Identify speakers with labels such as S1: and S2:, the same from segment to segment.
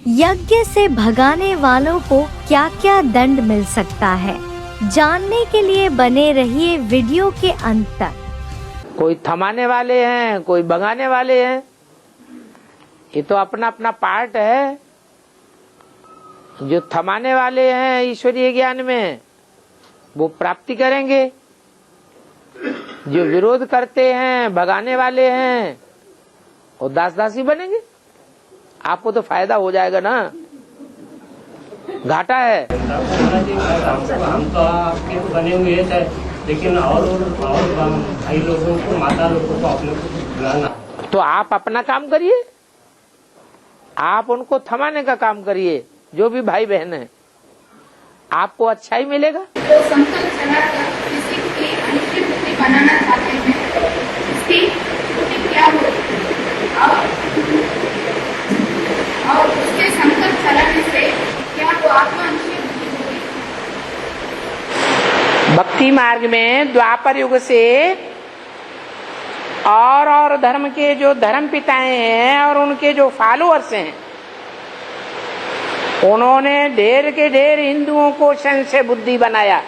S1: यज्ञ से भगाने वालों को क्या क्या दंड मिल सकता है, जानने के लिए बने रहिए वीडियो के अंत तक।
S2: कोई थमाने वाले हैं, कोई भगाने वाले हैं, ये तो अपना अपना पार्ट है। जो थमाने वाले हैं ईश्वरीय ज्ञान में वो प्राप्ति करेंगे, जो विरोध करते हैं, भगाने वाले हैं, वो दास दासी बनेंगे। आपको तो फायदा हो जाएगा ना, घाटा है।
S3: हम तो आपके बने हुए थे, लेकिन और भाई लोगों को, माता लोगों को अपने को बुलाना।
S2: तो आप अपना काम करिए, आप उनको थमाने का काम करिए। जो भी भाई बहन है, आपको अच्छा ही मिलेगा।
S4: तो संकल्प चलाकर किसी की अंतिम बुद्धि बनाना चाहते हैं, इसकी बुद्धि क्या होगी और उसके संकल्प चलाने से क्या वो आत्मा अंतिम बुद्धि होगी।
S2: भक्ति मार्ग में द्वापर युग से और धर्म के जो धर्म पिताएं हैं और उनके जो फॉलोअर्स हैं, उन्होंने ढेर के ढेर हिंदुओं को संशय बुद्धि बनाया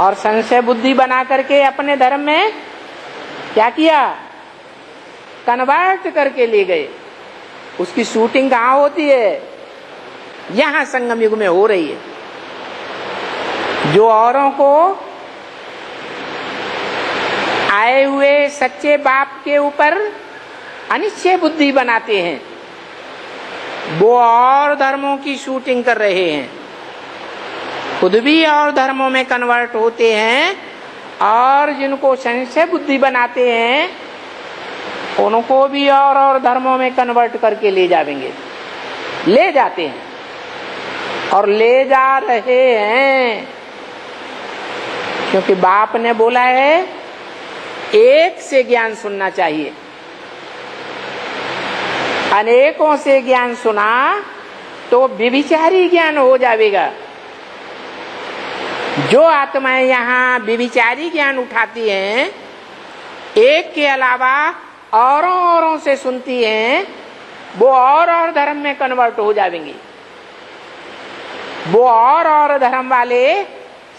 S2: और संशय बुद्धि बना करके अपने धर्म में क्या किया, कन्वर्ट करके ले गए। उसकी शूटिंग कहाँ होती है? यहाँ संगम युग में हो रही है। जो औरों को आए हुए सच्चे बाप के ऊपर अनिश्चय बुद्धि बनाते हैं, वो और धर्मों की शूटिंग कर रहे हैं, खुद भी और धर्मों में कन्वर्ट होते हैं, और जिनको संशय बुद्धि बनाते हैं उनको भी और धर्मों में कन्वर्ट करके ले जाएंगे, ले जाते हैं और ले जा रहे हैं। क्योंकि बाप ने बोला है एक से ज्ञान सुनना चाहिए, अनेकों से ज्ञान सुना तो व्यभिचारी ज्ञान हो जाएगा। जो आत्माएं यहाँ व्यभिचारी ज्ञान उठाती हैं, एक के अलावा औरों से सुनती हैं, वो और धर्म में कन्वर्ट हो जाएंगी। वो और धर्म वाले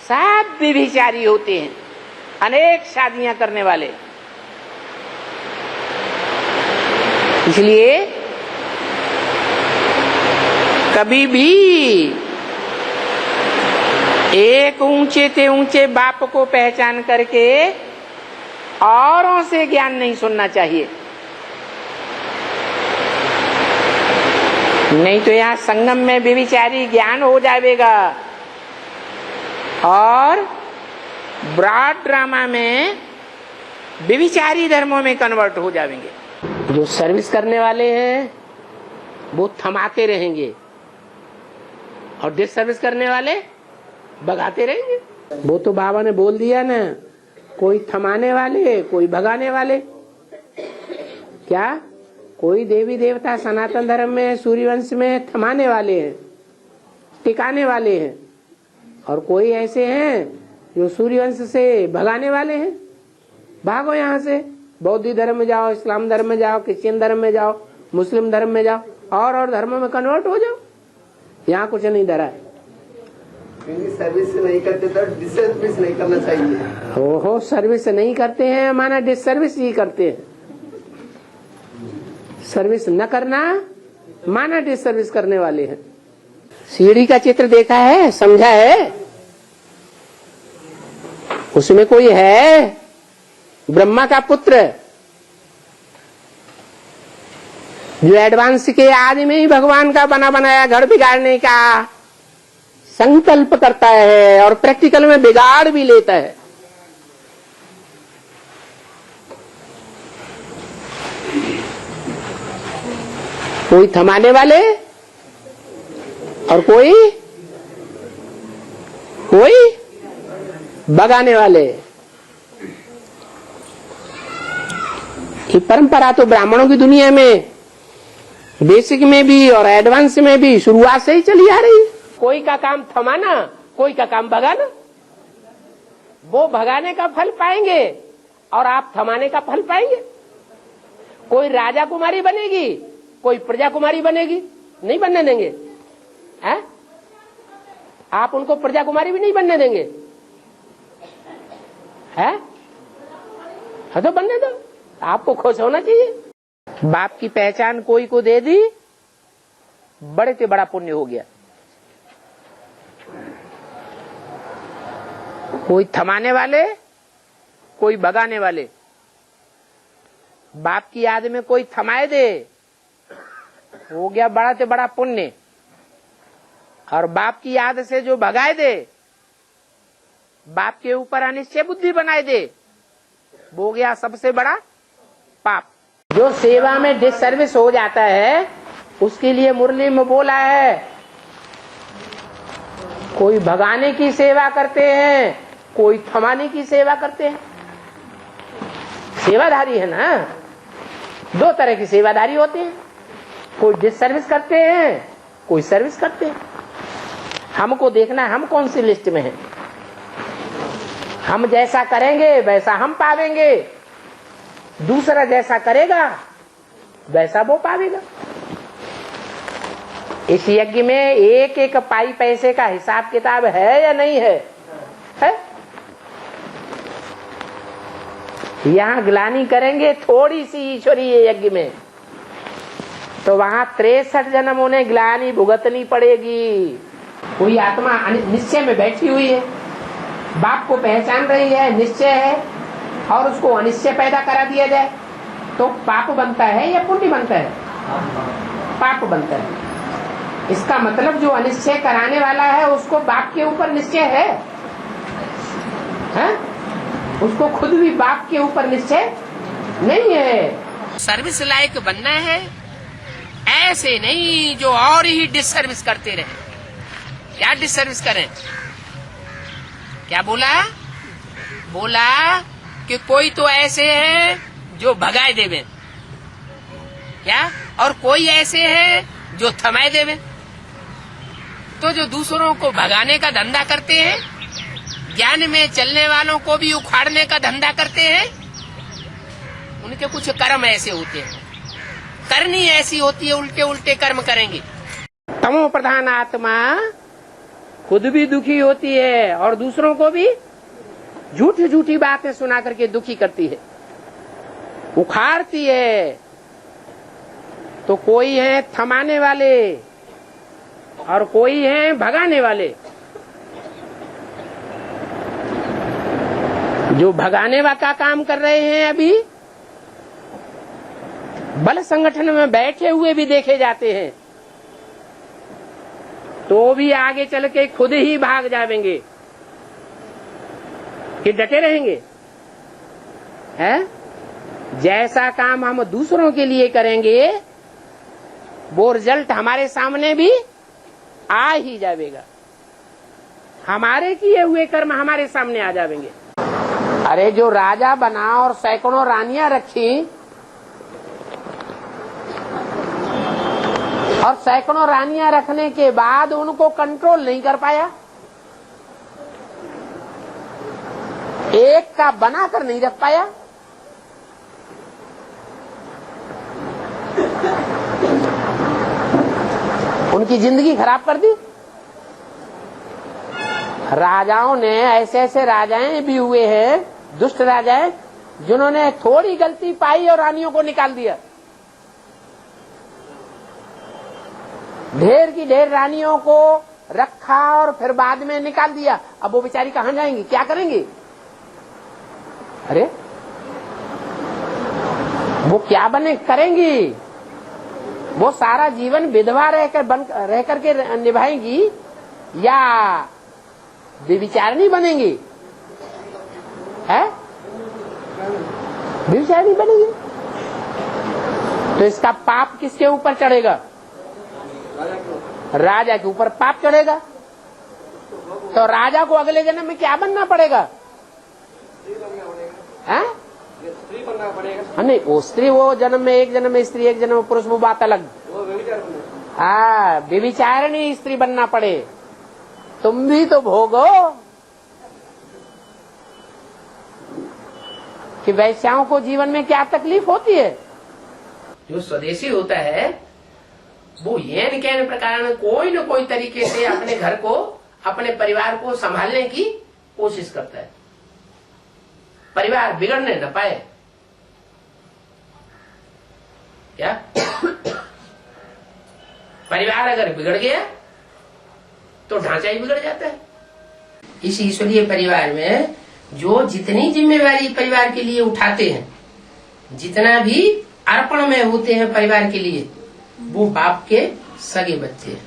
S2: सब व्यभिचारी होते हैं, अनेक शादियां करने वाले। इसलिए कभी भी एक ऊंचे से ऊंचे बाप को पहचान करके औरों से ज्ञान नहीं सुनना चाहिए, नहीं तो यहाँ संगम में व्यभिचारी ज्ञान हो जाएगा और ब्रॉड ड्रामा में व्यभिचारी धर्मों में कन्वर्ट हो जाएंगे। जो सर्विस करने वाले हैं वो थमाते रहेंगे और डिस सर्विस करने वाले भगाते रहेंगे। वो तो बाबा ने बोल दिया ना, कोई थमाने वाले, कोई भगाने वाले। क्या कोई देवी देवता सनातन धर्म में, सूर्यवंश में थमाने वाले हैं, टिकाने वाले हैं, और कोई ऐसे हैं जो सूर्यवंश से भगाने वाले हैं। भागो यहाँ से, बौद्ध धर्म में जाओ, इस्लाम धर्म में जाओ, क्रिश्चियन धर्म में जाओ, मुस्लिम धर्म में जाओ, और धर्मों में कन्वर्ट हो जाओ। यहाँ कुछ नहीं धरा है।
S5: सर्विस नहीं करते तो डिसर्विस नहीं करना चाहिए।
S2: ओहो, सर्विस नहीं करते हैं माना डिसर्विस ही करते हैं। सर्विस न करना माना डिसर्विस करने वाले हैं। सीढ़ी का चित्र देखा है, समझा है? उसमें कोई है ब्रह्मा का पुत्र जो एडवांस के आदि में ही भगवान का बना बनाया घर बिगाड़ने का संकल्प करता है और प्रैक्टिकल में बिगाड़ भी लेता है। कोई थमाने वाले और कोई भगाने वाले। ये परंपरा तो ब्राह्मणों की दुनिया में बेसिक में भी और एडवांस में भी शुरुआत से ही चली आ रही है। कोई का काम थमाना, कोई का काम भगाना। वो भगाने का फल पाएंगे और आप थमाने का फल पाएंगे। कोई राजा कुमारी बनेगी, कोई प्रजा कुमारी बनेगी? नहीं बनने देंगे। हैं? आप उनको प्रजा कुमारी भी नहीं बनने देंगे? है? हाँ तो बनने दो, आपको खुश होना चाहिए। बाप की पहचान कोई को दे दी, बड़े से बड़ा पुण्य हो गया। कोई थमाने वाले, कोई भगाने वाले। बाप की याद में कोई थमाए दे, हो गया बड़ा से बड़ा पुण्य। और बाप की याद से जो भगाए दे, बाप के ऊपर अनिश्चय बुद्धि बनाए दे, वो गया सबसे बड़ा पाप। जो सेवा में डिससर्विस हो जाता है, उसके लिए मुरली में बोला है, कोई भगाने की सेवा करते हैं, कोई थमाने की सेवा करते हैं। सेवाधारी है ना, दो तरह की सेवाधारी होते हैं, कोई डिससर्विस करते हैं, कोई सर्विस करते हैं। हमको देखना है हम कौन सी लिस्ट में हैं। हम जैसा करेंगे वैसा हम पावेंगे, दूसरा जैसा करेगा वैसा वो पावेगा। इस यज्ञ में एक एक पाई पैसे का हिसाब किताब है या नहीं है? है? यहाँ ग्लानि करेंगे थोड़ी सी ईश्वरीय यज्ञ में, तो वहां 63 जन्म उन्हें ग्लानि भुगतनी पड़ेगी। कोई आत्मा निश्चय में बैठी हुई है, बाप को पहचान रही है, निश्चय है, और उसको अनिश्चय पैदा करा दिया जाए तो पाप बनता है या पुण्य बनता है? पाप बनता है। इसका मतलब जो अनिश्चय कराने वाला है उसको बाप के ऊपर निश्चय है? उसको खुद भी बाप के ऊपर निश्चय नहीं है। सर्विस लायक बनना है, ऐसे नहीं जो और ही डिससर्विस करते रहे। क्या डिससर्विस करें? क्या बोला? बोला कि कोई तो ऐसे हैं जो भगाए देवे, क्या? और कोई ऐसे हैं जो थमाए देवे। तो जो दूसरों को भगाने का धंधा करते हैं, ज्ञान में चलने वालों को भी उखाड़ने का धंधा करते हैं, उनके कुछ कर्म ऐसे होते हैं, करनी ऐसी होती है, उल्टे उल्टे कर्म करेंगे। तमो प्रधान आत्मा खुद भी दुखी होती है और दूसरों को भी झूठी झूठी बातें सुना करके दुखी करती है, उखाड़ती है। तो कोई है थमाने वाले और कोई है भगाने वाले। जो भगाने का काम कर रहे हैं अभी बल संगठन में बैठे हुए भी देखे जाते हैं, तो भी आगे चल के खुद ही भाग जाएंगे कि डटे रहेंगे। है? जैसा काम हम दूसरों के लिए करेंगे वो रिजल्ट हमारे सामने भी आ ही जाएगा। हमारे किए हुए कर्म हमारे सामने आ जाएंगे। अरे जो राजा बना और सैकड़ों रानियां रखी, और सैकड़ों रानियां रखने के बाद उनको कंट्रोल नहीं कर पाया, एक का बनाकर नहीं रख पाया, उनकी जिंदगी खराब कर दी। राजाओं ने ऐसे ऐसे राजाएं भी हुए हैं, दुष्ट राजाएं, जिन्होंने थोड़ी गलती पाई और रानियों को निकाल दिया। ढेर की ढेर रानियों को रखा और फिर बाद में निकाल दिया। अब वो बेचारी कहाँ जाएंगी, क्या करेंगी? अरे वो क्या बने करेंगी? वो सारा जीवन विधवा रह करके निभाएंगी या व्यभिचारिणी बनेंगी? है? व्यभिचारिणी बनेंगी। तो इसका पाप किसके ऊपर चढ़ेगा? राजा के ऊपर पाप चढ़ेगा। तो राजा को अगले जन्म में क्या बनना पड़ेगा? हैं?
S5: स्त्री बनना पड़ेगा।
S2: नहीं, वो स्त्री वो जन्म में, एक जन्म में स्त्री, एक जन्म में पुरुष, वो बात अलग। हाँ, व्यभिचारिणी स्त्री बनना पड़े, तुम भी तो भोगो कि वैश्याओं को जीवन में क्या तकलीफ होती है। जो स्वदेशी होता है वो येन कैन प्रकार कोई न कोई तरीके से अपने घर को, अपने परिवार को संभालने की कोशिश करता है, परिवार बिगड़ने न पाए। क्या परिवार अगर बिगड़ गया तो ढांचा ही बिगड़ जाता है। इस ईश्वरीय परिवार में जो जितनी जिम्मेवारी परिवार के लिए उठाते हैं, जितना भी अर्पण में होते हैं परिवार के लिए, वो बाप के सगे बच्चे हैं।